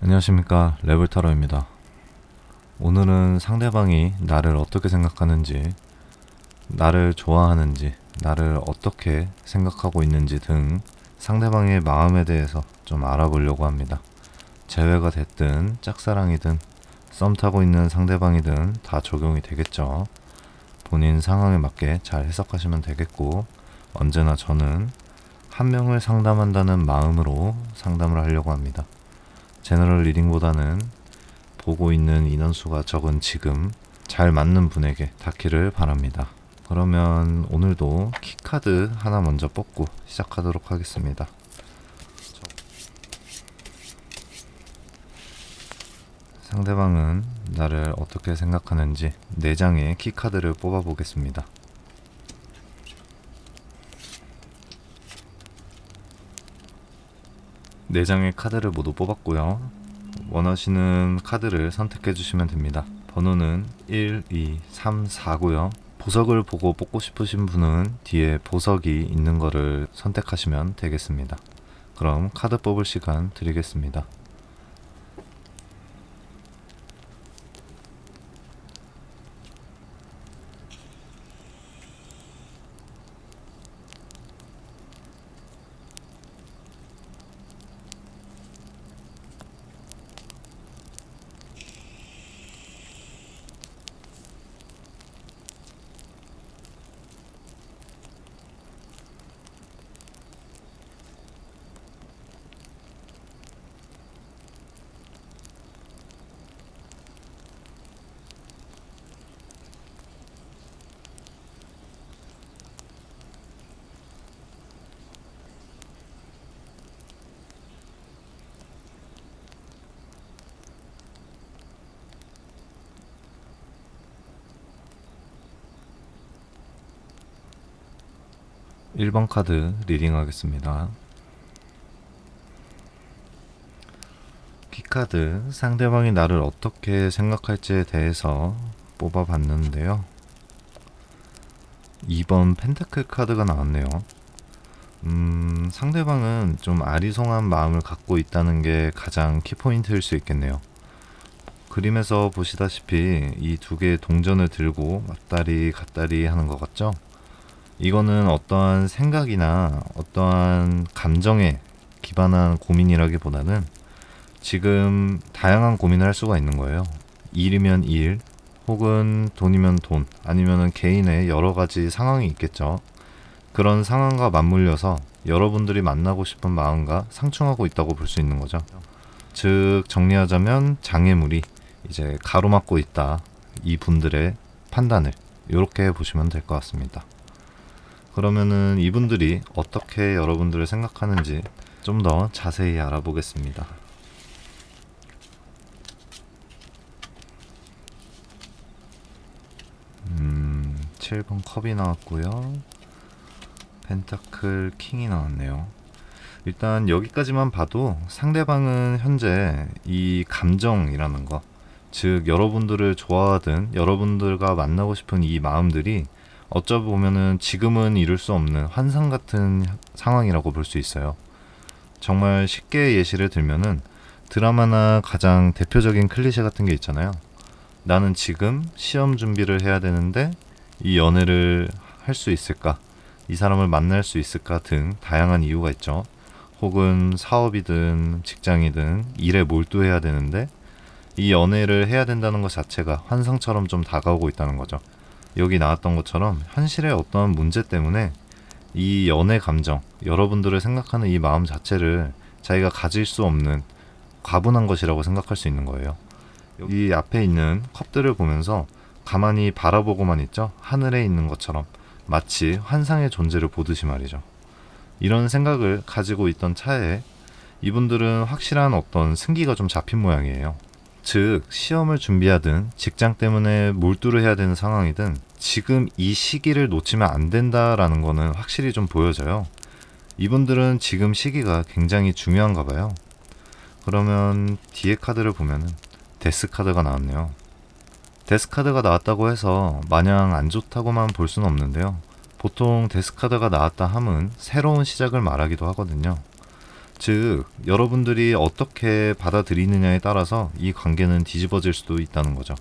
안녕하십니까, 레블타로입니다. 오늘은 상대방이 나를 어떻게 생각하는지, 나를 좋아하는지, 나를 어떻게 생각하고 있는지 등 상대방의 마음에 대해서 좀 알아보려고 합니다. 재회가 됐든 짝사랑이든 썸 타고 있는 상대방이든 다 적용이 되겠죠. 본인 상황에 맞게 잘 해석하시면 되겠고, 언제나 저는 한 명을 상담한다는 마음으로 상담을 하려고 합니다. 제너럴 리딩보다는 보고 있는 인원수가 적은 지금 잘 맞는 분에게 닿기를 바랍니다. 그러면 오늘도 키카드 하나 먼저 뽑고 시작하도록 하겠습니다. 상대방은 나를 어떻게 생각하는지 4장의 키카드를 뽑아 보겠습니다. 네 장의 카드를 모두 뽑았고요. 원하시는 카드를 선택해 주시면 됩니다. 번호는 1, 2, 3, 4고요. 보석을 보고 뽑고 싶으신 분은 뒤에 보석이 있는 거를 선택하시면 되겠습니다. 그럼 카드 뽑을 시간 드리겠습니다. (1번) 카드 리딩 하겠습니다. 키카드, 상대방이 나를 어떻게 생각할지에 대해서 뽑아봤는데요. 2번 펜타클 카드가 나왔네요. 상대방은 좀 아리송한 마음을 갖고 있다는 게 가장 키포인트일 수 있겠네요. 그림에서 보시다시피 이 두 개의 동전을 들고 왔다리 갔다리 하는 것 같죠? 이거는 어떠한 생각이나 어떠한 감정에 기반한 고민이라기보다는 지금 다양한 고민을 할 수가 있는 거예요. 일이면 일, 혹은 돈이면 돈, 아니면 개인의 여러 가지 상황이 있겠죠. 그런 상황과 맞물려서 여러분들이 만나고 싶은 마음과 상충하고 있다고 볼 수 있는 거죠. 즉 정리하자면 장애물이 이제 가로막고 있다, 이 분들의 판단을 이렇게 보시면 될 것 같습니다. 그러면은 이분들이 어떻게 여러분들을 생각하는지 좀 더 자세히 알아보겠습니다. 7번 컵이 나왔고요. 펜타클 킹이 나왔네요. 일단 여기까지만 봐도 상대방은 현재 이 감정이라는 거, 즉 여러분들을 좋아하든 여러분들과 만나고 싶은 이 마음들이 어쩌보면은 지금은 이룰 수 없는 환상 같은 상황이라고 볼 수 있어요. 정말 쉽게 예시를 들면은 드라마나 가장 대표적인 클리셰 같은 게 있잖아요. 나는 지금 시험 준비를 해야 되는데 이 연애를 할 수 있을까? 이 사람을 만날 수 있을까? 등 다양한 이유가 있죠. 혹은 사업이든 직장이든 일에 몰두해야 되는데 이 연애를 해야 된다는 것 자체가 환상처럼 좀 다가오고 있다는 거죠. 여기 나왔던 것처럼 현실의 어떠한 문제 때문에 이 연애 감정, 여러분들을 생각하는 이 마음 자체를 자기가 가질 수 없는 과분한 것이라고 생각할 수 있는 거예요. 여기 앞에 있는 컵들을 보면서 가만히 바라보고만 있죠. 하늘에 있는 것처럼 마치 환상의 존재를 보듯이 말이죠. 이런 생각을 가지고 있던 차에 이분들은 확실한 어떤 승기가 좀 잡힌 모양이에요. 즉 시험을 준비하든 직장 때문에 몰두를 해야 되는 상황이든 지금 이 시기를 놓치면 안 된다라는 거는 확실히 좀 보여져요. 이분들은 지금 시기가 굉장히 중요한가 봐요. 그러면 뒤에 카드를 보면은 데스 카드가 나왔네요. 데스 카드가 나왔다고 해서 마냥 안 좋다고만 볼 수는 없는데요. 보통 데스 카드가 나왔다 함은 새로운 시작을 말하기도 하거든요. 즉, 여러분들이 어떻게 받아들이느냐에 따라서 이 관계는 뒤집어질 수도 있다는 거죠.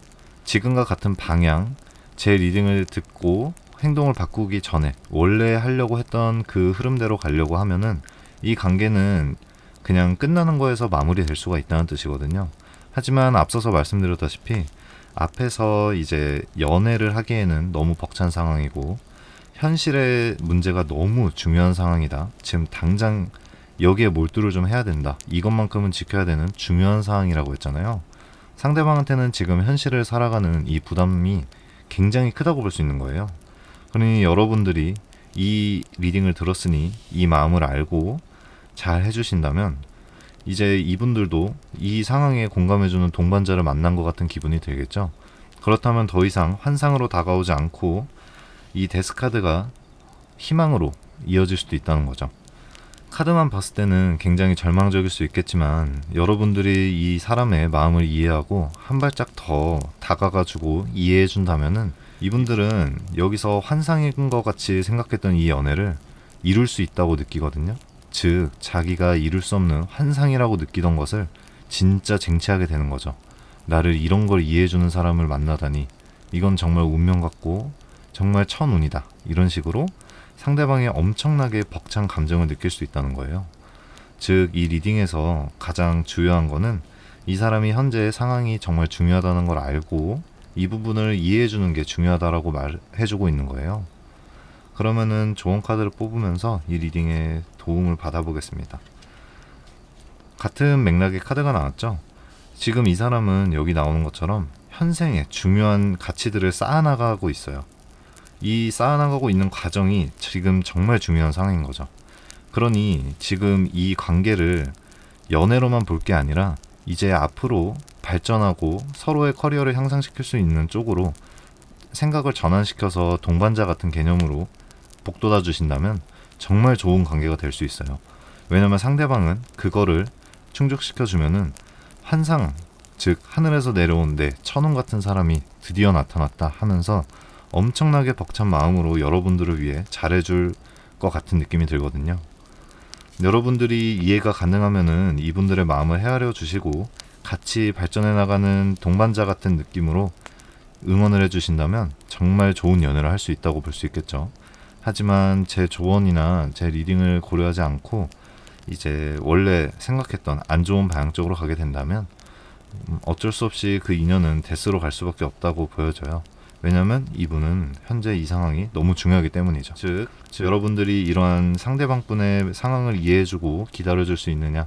지금과 같은 방향, 제 리딩을 듣고 행동을 바꾸기 전에 원래 하려고 했던 그 흐름대로 가려고 하면은 이 관계는 그냥 끝나는 거에서 마무리될 수가 있다는 뜻이거든요. 하지만 앞서서 말씀드렸다시피 앞에서 이제 연애를 하기에는 너무 벅찬 상황이고 현실의 문제가 너무 중요한 상황이다. 지금 당장 여기에 몰두를 좀 해야 된다. 이것만큼은 지켜야 되는 중요한 상황이라고 했잖아요. 상대방한테는 지금 현실을 살아가는 이 부담이 굉장히 크다고 볼 수 있는 거예요. 그러니 여러분들이 이 리딩을 들었으니 이 마음을 알고 잘 해주신다면 이제 이분들도 이 상황에 공감해주는 동반자를 만난 것 같은 기분이 들겠죠. 그렇다면 더 이상 환상으로 다가오지 않고 이 데스카드가 희망으로 이어질 수도 있다는 거죠. 카드만 봤을 때는 굉장히 절망적일 수 있겠지만 여러분들이 이 사람의 마음을 이해하고 한 발짝 더 다가가지고 이해해준다면은 이분들은 여기서 환상인 것 같이 생각했던 이 연애를 이룰 수 있다고 느끼거든요. 즉 자기가 이룰 수 없는 환상이라고 느끼던 것을 진짜 쟁취하게 되는 거죠. 나를 이런 걸 이해해주는 사람을 만나다니 이건 정말 운명 같고 정말 천운이다. 이런 식으로 상대방의 엄청나게 벅찬 감정을 느낄 수 있다는 거예요. 즉 이 리딩에서 가장 중요한 거는 이 사람이 현재의 상황이 정말 중요하다는 걸 알고 이 부분을 이해해주는 게 중요하다라고 말해주고 있는 거예요. 그러면은 좋은 카드를 뽑으면서 이 리딩에 도움을 받아보겠습니다. 같은 맥락의 카드가 나왔죠. 지금 이 사람은 여기 나오는 것처럼 현생에 중요한 가치들을 쌓아나가고 있어요. 이 쌓아나가고 있는 과정이 지금 정말 중요한 상황인 거죠. 그러니 지금 이 관계를 연애로만 볼 게 아니라 이제 앞으로 발전하고 서로의 커리어를 향상시킬 수 있는 쪽으로 생각을 전환시켜서 동반자 같은 개념으로 복돋아 주신다면 정말 좋은 관계가 될 수 있어요. 왜냐면 상대방은 그거를 충족시켜 주면은 환상, 즉 하늘에서 내려온 내 천운 같은 사람이 드디어 나타났다 하면서 엄청나게 벅찬 마음으로 여러분들을 위해 잘해줄 것 같은 느낌이 들거든요. 여러분들이 이해가 가능하면은 이분들의 마음을 헤아려 주시고 같이 발전해 나가는 동반자 같은 느낌으로 응원을 해주신다면 정말 좋은 연애를 할 수 있다고 볼 수 있겠죠. 하지만 제 조언이나 제 리딩을 고려하지 않고 이제 원래 생각했던 안 좋은 방향 쪽으로 가게 된다면 어쩔 수 없이 그 인연은 데스로 갈 수밖에 없다고 보여져요. 왜냐면 이분은 현재 이 상황이 너무 중요하기 때문이죠. 즉 여러분들이 이러한 상대방분의 상황을 이해해주고 기다려줄 수 있느냐,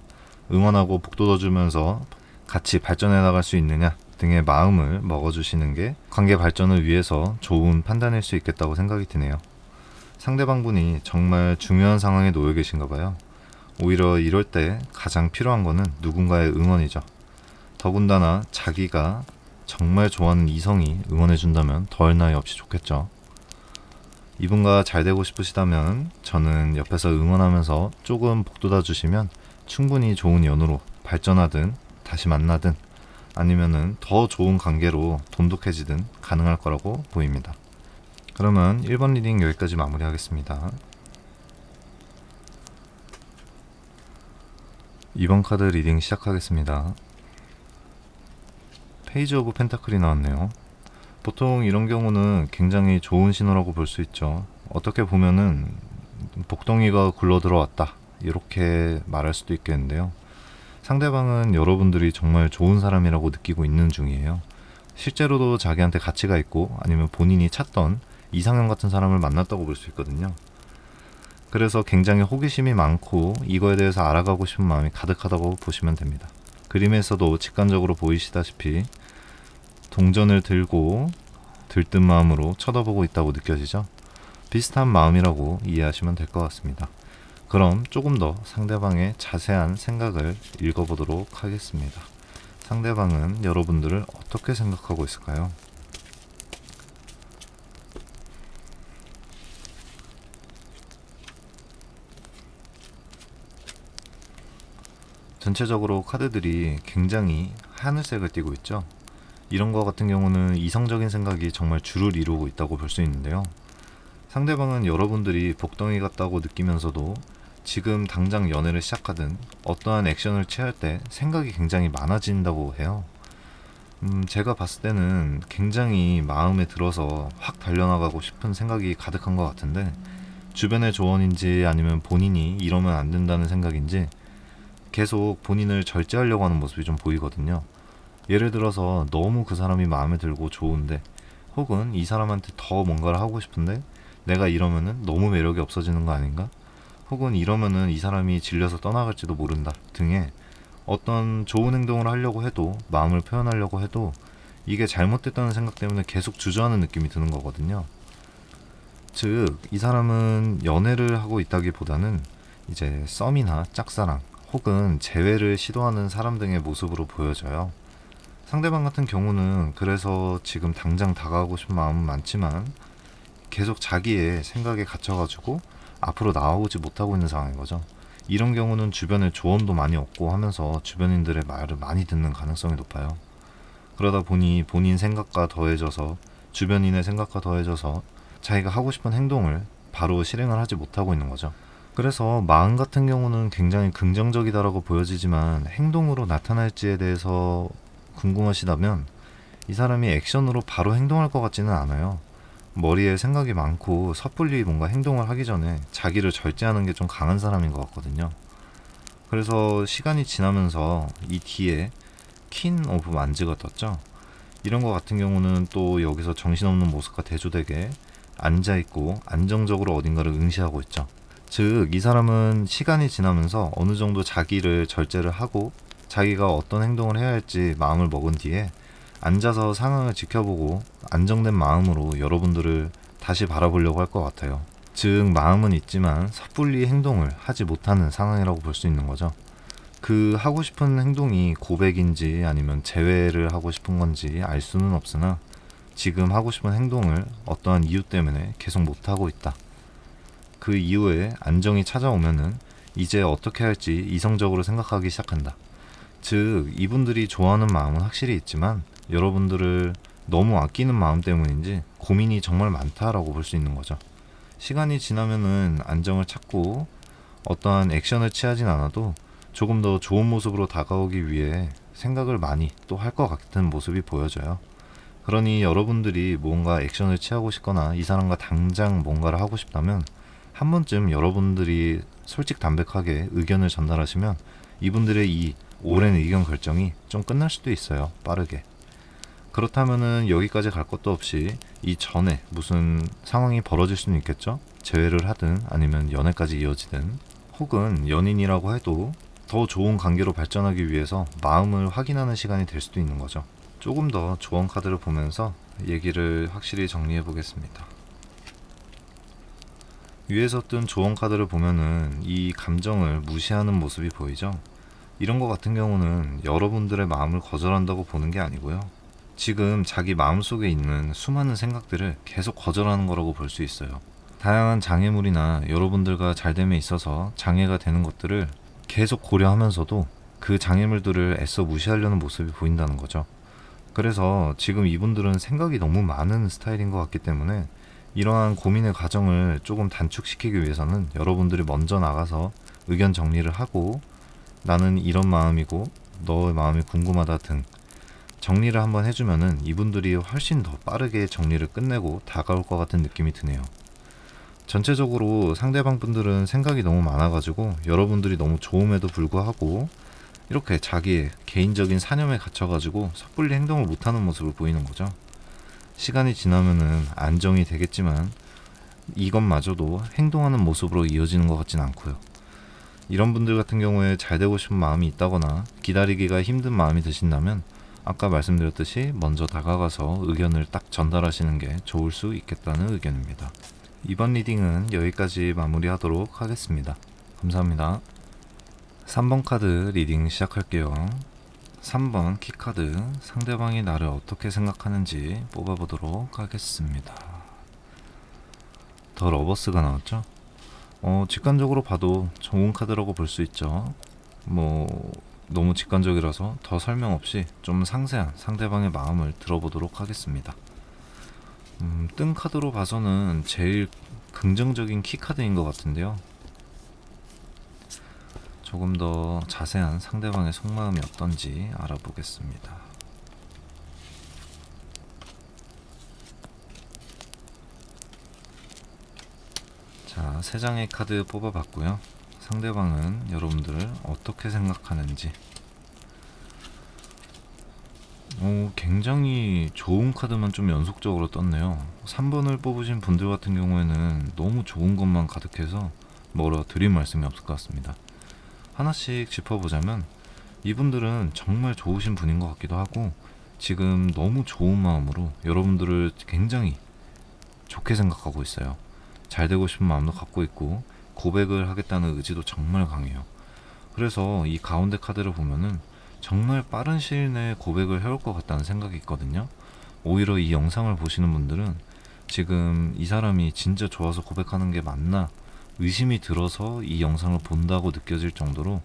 응원하고 복돋아주면서 같이 발전해 나갈 수 있느냐 등의 마음을 먹어주시는 게 관계 발전을 위해서 좋은 판단일 수 있겠다고 생각이 드네요. 상대방분이 정말 중요한 상황에 놓여 계신가 봐요. 오히려 이럴 때 가장 필요한 거는 누군가의 응원이죠. 더군다나 자기가 정말 좋아하는 이성이 응원해준다면 더할 나위 없이 좋겠죠. 이분과 잘 되고 싶으시다면 저는 옆에서 응원하면서 조금 복돋아 주시면 충분히 좋은 연으로 발전하든 다시 만나든 아니면은 더 좋은 관계로 돈독해지든 가능할 거라고 보입니다. 그러면 1번 리딩 여기까지 마무리하겠습니다. 2번 카드 리딩 시작하겠습니다. 페이지 오브 펜타클이 나왔네요. 보통 이런 경우는 굉장히 좋은 신호라고 볼 수 있죠. 어떻게 보면은 복덩이가 굴러 들어왔다 이렇게 말할 수도 있겠는데요. 상대방은 여러분들이 정말 좋은 사람이라고 느끼고 있는 중이에요. 실제로도 자기한테 가치가 있고 아니면 본인이 찾던 이상형 같은 사람을 만났다고 볼 수 있거든요. 그래서 굉장히 호기심이 많고 이거에 대해서 알아가고 싶은 마음이 가득하다고 보시면 됩니다. 그림에서도 직관적으로 보이시다시피 동전을 들고 들뜬 마음으로 쳐다보고 있다고 느껴지죠? 비슷한 마음이라고 이해하시면 될 것 같습니다. 그럼 조금 더 상대방의 자세한 생각을 읽어보도록 하겠습니다. 상대방은 여러분들을 어떻게 생각하고 있을까요? 전체적으로 카드들이 굉장히 하늘색을 띠고 있죠. 이런 거 같은 경우는 이성적인 생각이 정말 주를 이루고 있다고 볼 수 있는데요. 상대방은 여러분들이 복덩이 같다고 느끼면서도 지금 당장 연애를 시작하든 어떠한 액션을 취할 때 생각이 굉장히 많아진다고 해요. 제가 봤을 때는 굉장히 마음에 들어서 확 달려나가고 싶은 생각이 가득한 것 같은데, 주변의 조언인지 아니면 본인이 이러면 안 된다는 생각인지 계속 본인을 절제하려고 하는 모습이 좀 보이거든요. 예를 들어서 너무 그 사람이 마음에 들고 좋은데, 혹은 이 사람한테 더 뭔가를 하고 싶은데 내가 이러면은 너무 매력이 없어지는 거 아닌가? 혹은 이러면은 이 사람이 질려서 떠나갈지도 모른다 등의 어떤 좋은 행동을 하려고 해도, 마음을 표현하려고 해도 이게 잘못됐다는 생각 때문에 계속 주저하는 느낌이 드는 거거든요. 즉, 이 사람은 연애를 하고 있다기보다는 이제 썸이나 짝사랑 혹은 재회를 시도하는 사람 등의 모습으로 보여져요. 상대방 같은 경우는 그래서 지금 당장 다가가고 싶은 마음은 많지만 계속 자기의 생각에 갇혀가지고 앞으로 나아오지 못하고 있는 상황인 거죠. 이런 경우는 주변에 조언도 많이 얻고 하면서 주변인들의 말을 많이 듣는 가능성이 높아요. 그러다 보니 본인 생각과 더해져서, 주변인의 생각과 더해져서 자기가 하고 싶은 행동을 바로 실행을 하지 못하고 있는 거죠. 그래서 마음 같은 경우는 굉장히 긍정적이다라고 보여지지만 행동으로 나타날지에 대해서 궁금하시다면, 이 사람이 액션으로 바로 행동할 것 같지는 않아요. 머리에 생각이 많고 섣불리 뭔가 행동을 하기 전에 자기를 절제하는 게 좀 강한 사람인 것 같거든요. 그래서 시간이 지나면서 이 뒤에 퀸 오브 만즈가 떴죠. 이런 것 같은 경우는 또 여기서 정신없는 모습과 대조되게 앉아있고 안정적으로 어딘가를 응시하고 있죠. 즉, 이 사람은 시간이 지나면서 어느 정도 자기를 절제를 하고 자기가 어떤 행동을 해야 할지 마음을 먹은 뒤에 앉아서 상황을 지켜보고 안정된 마음으로 여러분들을 다시 바라보려고 할 것 같아요. 즉, 마음은 있지만 섣불리 행동을 하지 못하는 상황이라고 볼 수 있는 거죠. 그 하고 싶은 행동이 고백인지 아니면 재회를 하고 싶은 건지 알 수는 없으나, 지금 하고 싶은 행동을 어떠한 이유 때문에 계속 못하고 있다. 그 이후에 안정이 찾아오면은 이제 어떻게 할지 이성적으로 생각하기 시작한다. 즉, 이분들이 좋아하는 마음은 확실히 있지만 여러분들을 너무 아끼는 마음 때문인지 고민이 정말 많다라고 볼 수 있는 거죠. 시간이 지나면은 안정을 찾고 어떠한 액션을 취하진 않아도 조금 더 좋은 모습으로 다가오기 위해 생각을 많이 또 할 것 같은 모습이 보여져요. 그러니 여러분들이 뭔가 액션을 취하고 싶거나 이 사람과 당장 뭔가를 하고 싶다면 한 번쯤 여러분들이 솔직담백하게 의견을 전달하시면 이분들의 이 오랜 의견 결정이 좀 끝날 수도 있어요. 빠르게. 그렇다면은 여기까지 갈 것도 없이 이 전에 무슨 상황이 벌어질 수는 있겠죠. 재회를 하든 아니면 연애까지 이어지든, 혹은 연인이라고 해도 더 좋은 관계로 발전하기 위해서 마음을 확인하는 시간이 될 수도 있는 거죠. 조금 더 조언 카드를 보면서 얘기를 확실히 정리해 보겠습니다. 위에서 뜬 조언 카드를 보면은 이 감정을 무시하는 모습이 보이죠. 이런 것 같은 경우는 여러분들의 마음을 거절한다고 보는 게 아니고요, 지금 자기 마음속에 있는 수많은 생각들을 계속 거절하는 거라고 볼 수 있어요. 다양한 장애물이나 여러분들과 잘됨에 있어서 장애가 되는 것들을 계속 고려하면서도 그 장애물들을 애써 무시하려는 모습이 보인다는 거죠. 그래서 지금 이분들은 생각이 너무 많은 스타일인 것 같기 때문에 이러한 고민의 과정을 조금 단축시키기 위해서는 여러분들이 먼저 나가서 의견 정리를 하고, 나는 이런 마음이고 너의 마음이 궁금하다 등 정리를 한번 해주면은 이분들이 훨씬 더 빠르게 정리를 끝내고 다가올 것 같은 느낌이 드네요. 전체적으로 상대방 분들은 생각이 너무 많아가지고 여러분들이 너무 좋음에도 불구하고 이렇게 자기의 개인적인 사념에 갇혀가지고 섣불리 행동을 못하는 모습을 보이는 거죠. 시간이 지나면은 안정이 되겠지만 이것마저도 행동하는 모습으로 이어지는 것 같진 않고요. 이런 분들 같은 경우에 잘 되고 싶은 마음이 있다거나 기다리기가 힘든 마음이 드신다면 아까 말씀드렸듯이 먼저 다가가서 의견을 딱 전달하시는 게 좋을 수 있겠다는 의견입니다. 이번 리딩은 여기까지 마무리하도록 하겠습니다. 감사합니다. 3번 카드 리딩 시작할게요. 3번 키카드, 상대방이 나를 어떻게 생각하는지 뽑아보도록 하겠습니다. 더 러버스가 나왔죠? 직관적으로 봐도 좋은 카드라고 볼 수 있죠. 너무 직관적이라서 더 설명 없이 좀 상세한 상대방의 마음을 들어보도록 하겠습니다. 뜬 카드로 봐서는 제일 긍정적인 키카드인 것 같은데요. 조금 더 자세한 상대방의 속마음이 어떤지 알아보겠습니다. 자, 3장의 카드 뽑아봤고요. 상대방은 여러분들을 어떻게 생각하는지. 굉장히 좋은 카드만 좀 연속적으로 떴네요. 3번을 뽑으신 분들 같은 경우에는 너무 좋은 것만 가득해서 뭐라 드릴 말씀이 없을 것 같습니다. 하나씩 짚어보자면 이분들은 정말 좋으신 분인 것 같기도 하고 지금 너무 좋은 마음으로 여러분들을 굉장히 좋게 생각하고 있어요. 잘 되고 싶은 마음도 갖고 있고 고백을 하겠다는 의지도 정말 강해요. 그래서 이 가운데 카드를 보면은 정말 빠른 시일 내에 고백을 해올 것 같다는 생각이 있거든요. 오히려 이 영상을 보시는 분들은 지금 이 사람이 진짜 좋아서 고백하는 게 맞나 의심이 들어서 이 영상을 본다고 느껴질 정도로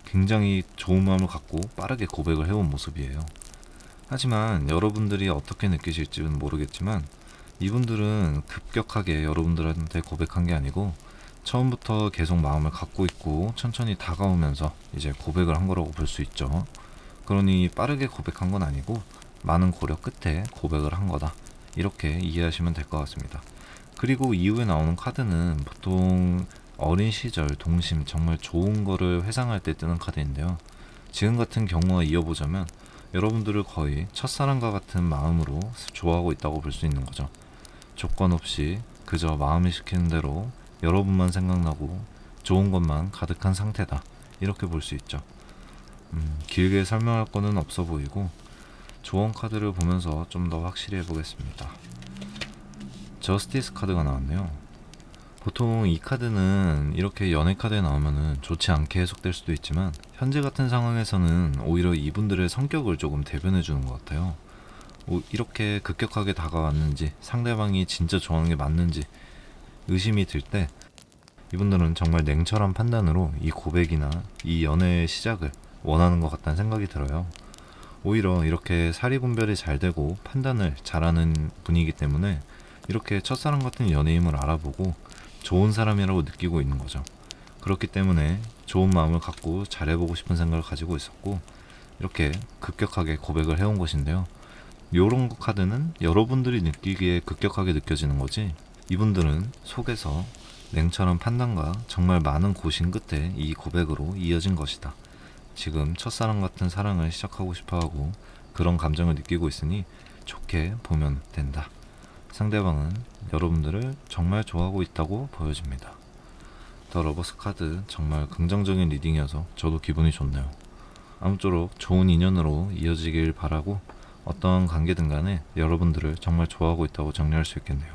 굉장히 좋은 마음을 갖고 빠르게 고백을 해온 모습이에요. 하지만 여러분들이 어떻게 느끼실지는 모르겠지만 이분들은 급격하게 여러분들한테 고백한 게 아니고 처음부터 계속 마음을 갖고 있고 천천히 다가오면서 이제 고백을 한 거라고 볼 수 있죠. 그러니 빠르게 고백한 건 아니고 많은 고려 끝에 고백을 한 거다. 이렇게 이해하시면 될 것 같습니다. 그리고 이후에 나오는 카드는 보통 어린 시절 동심 정말 좋은 거를 회상할 때 뜨는 카드인데요. 지금 같은 경우와 이어보자면 여러분들을 거의 첫사랑과 같은 마음으로 좋아하고 있다고 볼 수 있는 거죠. 조건 없이 그저 마음이 시키는 대로 여러분만 생각나고 좋은 것만 가득한 상태다. 이렇게 볼 수 있죠. 길게 설명할 거는 없어 보이고 조언 카드를 보면서 좀 더 확실히 해보겠습니다. 저스티스 카드가 나왔네요. 보통 이 카드는 이렇게 연애 카드에 나오면은 좋지 않게 해석될 수도 있지만 현재 같은 상황에서는 오히려 이분들의 성격을 조금 대변해 주는 것 같아요. 이렇게 급격하게 다가왔는지 상대방이 진짜 좋아하는 게 맞는지 의심이 들 때 이분들은 정말 냉철한 판단으로 이 고백이나 이 연애의 시작을 원하는 것 같다는 생각이 들어요. 오히려 이렇게 사리분별이 잘 되고 판단을 잘하는 분이기 때문에 이렇게 첫사랑 같은 연예인을 알아보고 좋은 사람이라고 느끼고 있는 거죠. 그렇기 때문에 좋은 마음을 갖고 잘해보고 싶은 생각을 가지고 있었고 이렇게 급격하게 고백을 해온 것인데요. 요런 카드는 여러분들이 느끼기에 급격하게 느껴지는 거지 이분들은 속에서 냉철한 판단과 정말 많은 고심 끝에 이 고백으로 이어진 것이다. 지금 첫사랑 같은 사랑을 시작하고 싶어하고 그런 감정을 느끼고 있으니 좋게 보면 된다. 상대방은 여러분들을 정말 좋아하고 있다고 보여집니다. 더 러버스 카드 정말 긍정적인 리딩이어서 저도 기분이 좋네요. 아무쪼록 좋은 인연으로 이어지길 바라고 어떠한 관계든 간에 여러분들을 정말 좋아하고 있다고 정리할 수 있겠네요.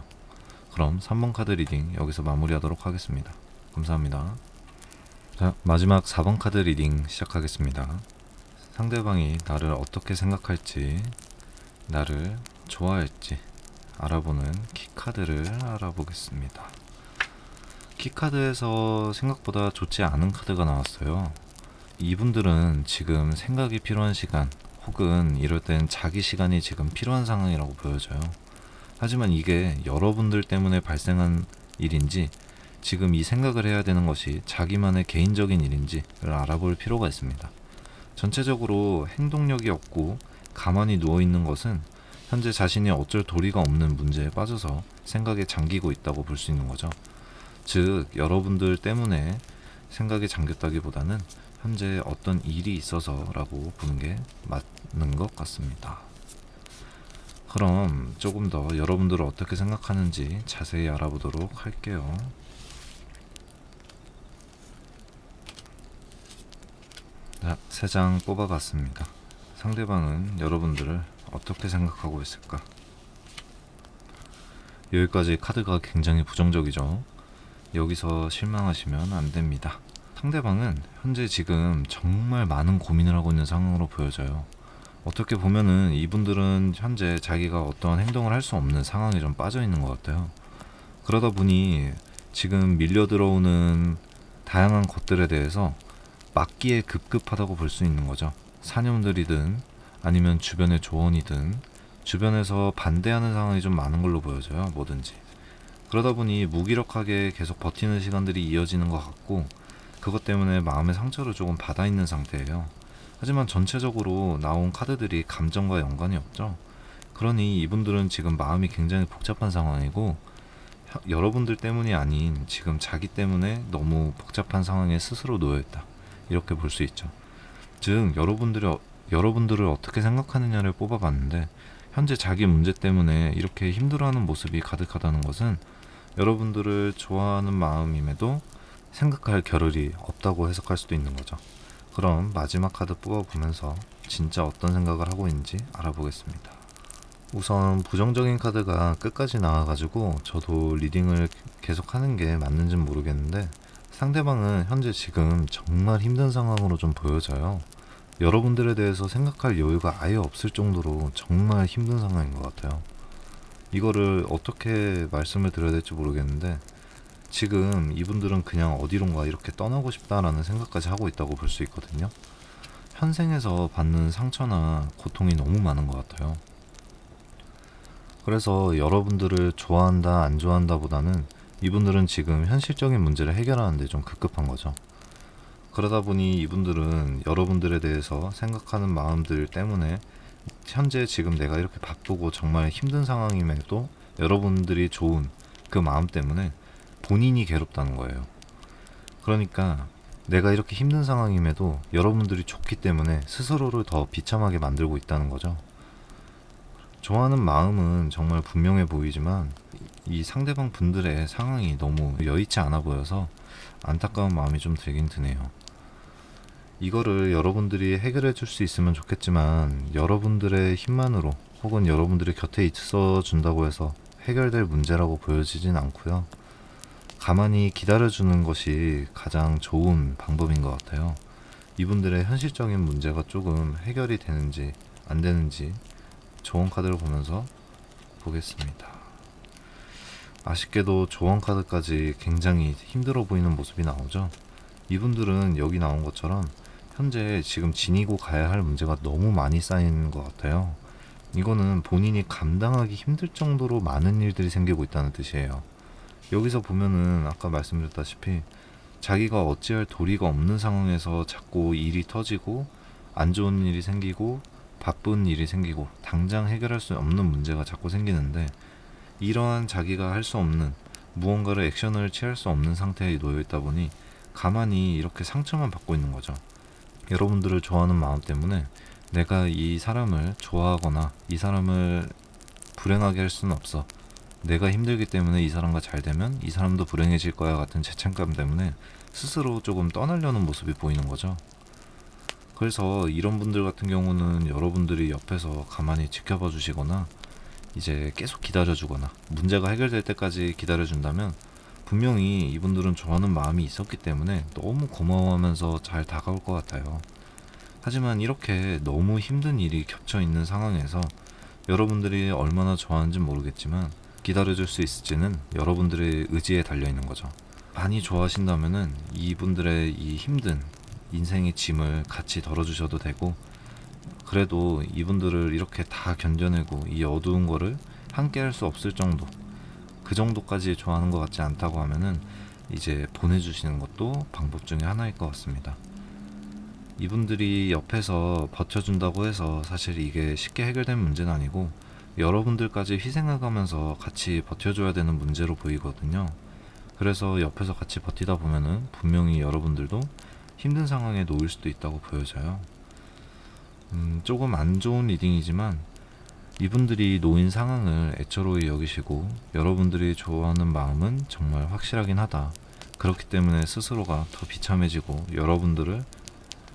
그럼 3번 카드 리딩 여기서 마무리하도록 하겠습니다. 감사합니다. 자, 마지막 4번 카드 리딩 시작하겠습니다. 상대방이 나를 어떻게 생각할지, 나를 좋아할지 알아보는 키카드를 알아보겠습니다. 키카드에서 생각보다 좋지 않은 카드가 나왔어요. 이분들은 지금 생각이 필요한 시간 혹은 이럴 땐 자기 시간이 지금 필요한 상황이라고 보여져요. 하지만 이게 여러분들 때문에 발생한 일인지 지금 이 생각을 해야 되는 것이 자기만의 개인적인 일인지를 알아볼 필요가 있습니다. 전체적으로 행동력이 없고 가만히 누워있는 것은 현재 자신이 어쩔 도리가 없는 문제에 빠져서 생각에 잠기고 있다고 볼 수 있는 거죠. 즉 여러분들 때문에 생각에 잠겼다기보다는 현재 어떤 일이 있어서라고 보는 게 맞는 것 같습니다. 그럼 조금 더 여러분들을 어떻게 생각하는지 자세히 알아보도록 할게요. 자, 3장 뽑아봤습니다. 상대방은 여러분들을 어떻게 생각하고 있을까? 여기까지 카드가 굉장히 부정적이죠. 여기서 실망하시면 안 됩니다. 상대방은 현재 지금 정말 많은 고민을 하고 있는 상황으로 보여져요. 어떻게 보면은 이분들은 현재 자기가 어떠한 행동을 할 수 없는 상황에 좀 빠져 있는 것 같아요. 그러다 보니 지금 밀려 들어오는 다양한 것들에 대해서 막기에 급급하다고 볼 수 있는 거죠. 사념들이든 아니면 주변의 조언이든 주변에서 반대하는 상황이 좀 많은 걸로 보여져요. 뭐든지. 그러다 보니 무기력하게 계속 버티는 시간들이 이어지는 것 같고 그것 때문에 마음의 상처를 조금 받아 있는 상태예요. 하지만 전체적으로 나온 카드들이 감정과 연관이 없죠. 그러니 이분들은 지금 마음이 굉장히 복잡한 상황이고, 여러분들 때문이 아닌 지금 자기 때문에 너무 복잡한 상황에 스스로 놓여있다, 이렇게 볼 수 있죠. 즉 여러분들을 어떻게 생각하느냐를 뽑아봤는데, 현재 자기 문제 때문에 이렇게 힘들어하는 모습이 가득하다는 것은 여러분들을 좋아하는 마음임에도 생각할 겨를이 없다고 해석할 수도 있는 거죠. 그럼 마지막 카드 뽑아보면서 진짜 어떤 생각을 하고 있는지 알아보겠습니다. 우선 부정적인 카드가 끝까지 나와가지고 저도 리딩을 계속 하는 게 맞는지는 모르겠는데, 상대방은 현재 지금 정말 힘든 상황으로 좀 보여져요. 여러분들에 대해서 생각할 여유가 아예 없을 정도로 정말 힘든 상황인 것 같아요. 이거를 어떻게 말씀을 드려야 될지 모르겠는데, 지금 이분들은 그냥 어디론가 이렇게 떠나고 싶다라는 생각까지 하고 있다고 볼 수 있거든요. 현생에서 받는 상처나 고통이 너무 많은 것 같아요. 그래서 여러분들을 좋아한다 안 좋아한다 보다는 이분들은 지금 현실적인 문제를 해결하는데 좀 급급한 거죠. 그러다 보니 이분들은 여러분들에 대해서 생각하는 마음들 때문에 현재 지금 내가 이렇게 바쁘고 정말 힘든 상황임에도 여러분들이 좋은 그 마음 때문에 본인이 괴롭다는 거예요. 그러니까 내가 이렇게 힘든 상황임에도 여러분들이 좋기 때문에 스스로를 더 비참하게 만들고 있다는 거죠. 좋아하는 마음은 정말 분명해 보이지만 이 상대방 분들의 상황이 너무 여의치 않아 보여서 안타까운 마음이 좀 들긴 드네요. 이거를 여러분들이 해결해 줄 수 있으면 좋겠지만, 여러분들의 힘만으로 혹은 여러분들이 곁에 있어 준다고 해서 해결될 문제라고 보여지진 않고요. 가만히 기다려주는 것이 가장 좋은 방법인 것 같아요. 이분들의 현실적인 문제가 조금 해결이 되는지 안 되는지 조언 카드를 보면서 보겠습니다. 아쉽게도 조언 카드까지 굉장히 힘들어 보이는 모습이 나오죠. 이분들은 여기 나온 것처럼 현재 지금 지니고 가야 할 문제가 너무 많이 쌓인 것 같아요. 이거는 본인이 감당하기 힘들 정도로 많은 일들이 생기고 있다는 뜻이에요. 여기서 보면은 아까 말씀드렸다시피 자기가 어찌할 도리가 없는 상황에서 자꾸 일이 터지고 안 좋은 일이 생기고 바쁜 일이 생기고 당장 해결할 수 없는 문제가 자꾸 생기는데, 이러한 자기가 할 수 없는 무언가를 액션을 취할 수 없는 상태에 놓여 있다 보니 가만히 이렇게 상처만 받고 있는 거죠. 여러분들을 좋아하는 마음 때문에 내가 이 사람을 좋아하거나 이 사람을 불행하게 할 수는 없어, 내가 힘들기 때문에 이 사람과 잘 되면 이 사람도 불행해질 거야 같은 죄책감 때문에 스스로 조금 떠나려는 모습이 보이는 거죠. 그래서 이런 분들 같은 경우는 여러분들이 옆에서 가만히 지켜봐 주시거나 이제 계속 기다려 주거나 문제가 해결될 때까지 기다려 준다면 분명히 이분들은 좋아하는 마음이 있었기 때문에 너무 고마워하면서 잘 다가올 것 같아요. 하지만 이렇게 너무 힘든 일이 겹쳐 있는 상황에서 여러분들이 얼마나 좋아하는지 모르겠지만 기다려줄 수 있을지는 여러분들의 의지에 달려있는 거죠. 많이 좋아하신다면은 이분들의 이 힘든 인생의 짐을 같이 덜어주셔도 되고, 그래도 이분들을 이렇게 다 견뎌내고 이 어두운 거를 함께 할 수 없을 정도, 그 정도까지 좋아하는 것 같지 않다고 하면은 이제 보내주시는 것도 방법 중에 하나일 것 같습니다. 이분들이 옆에서 버텨준다고 해서 사실 이게 쉽게 해결된 문제는 아니고 여러분들까지 희생해가면서 같이 버텨줘야 되는 문제로 보이거든요. 그래서 옆에서 같이 버티다 보면은 분명히 여러분들도 힘든 상황에 놓일 수도 있다고 보여져요. 조금 안 좋은 리딩이지만 이분들이 놓인 상황을 애처로이 여기시고 여러분들이 좋아하는 마음은 정말 확실하긴 하다. 그렇기 때문에 스스로가 더 비참해지고 여러분들을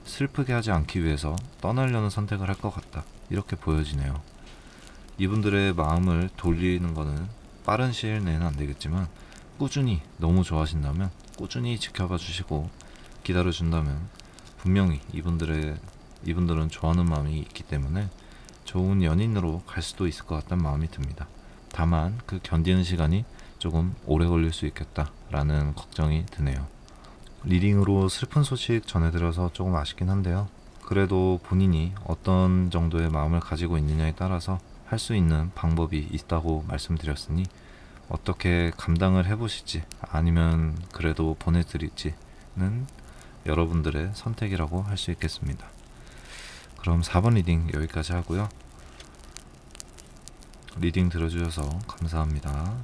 슬프게 하지 않기 위해서 떠나려는 선택을 할 것 같다, 이렇게 보여지네요. 이분들의 마음을 돌리는 거는 빠른 시일 내에는 안 되겠지만 꾸준히, 너무 좋아하신다면 꾸준히 지켜봐 주시고 기다려 준다면 분명히 이분들은 좋아하는 마음이 있기 때문에 좋은 연인으로 갈 수도 있을 것 같다는 마음이 듭니다. 다만 그 견디는 시간이 조금 오래 걸릴 수 있겠다라는 걱정이 드네요. 리딩으로 슬픈 소식 전해드려서 조금 아쉽긴 한데요. 그래도 본인이 어떤 정도의 마음을 가지고 있느냐에 따라서 할 수 있는 방법이 있다고 말씀드렸으니 어떻게 감당을 해보실지 아니면 그래도 보내드릴지는 여러분들의 선택이라고 할 수 있겠습니다. 그럼 4번 리딩 여기까지 하고요. 리딩 들어주셔서 감사합니다.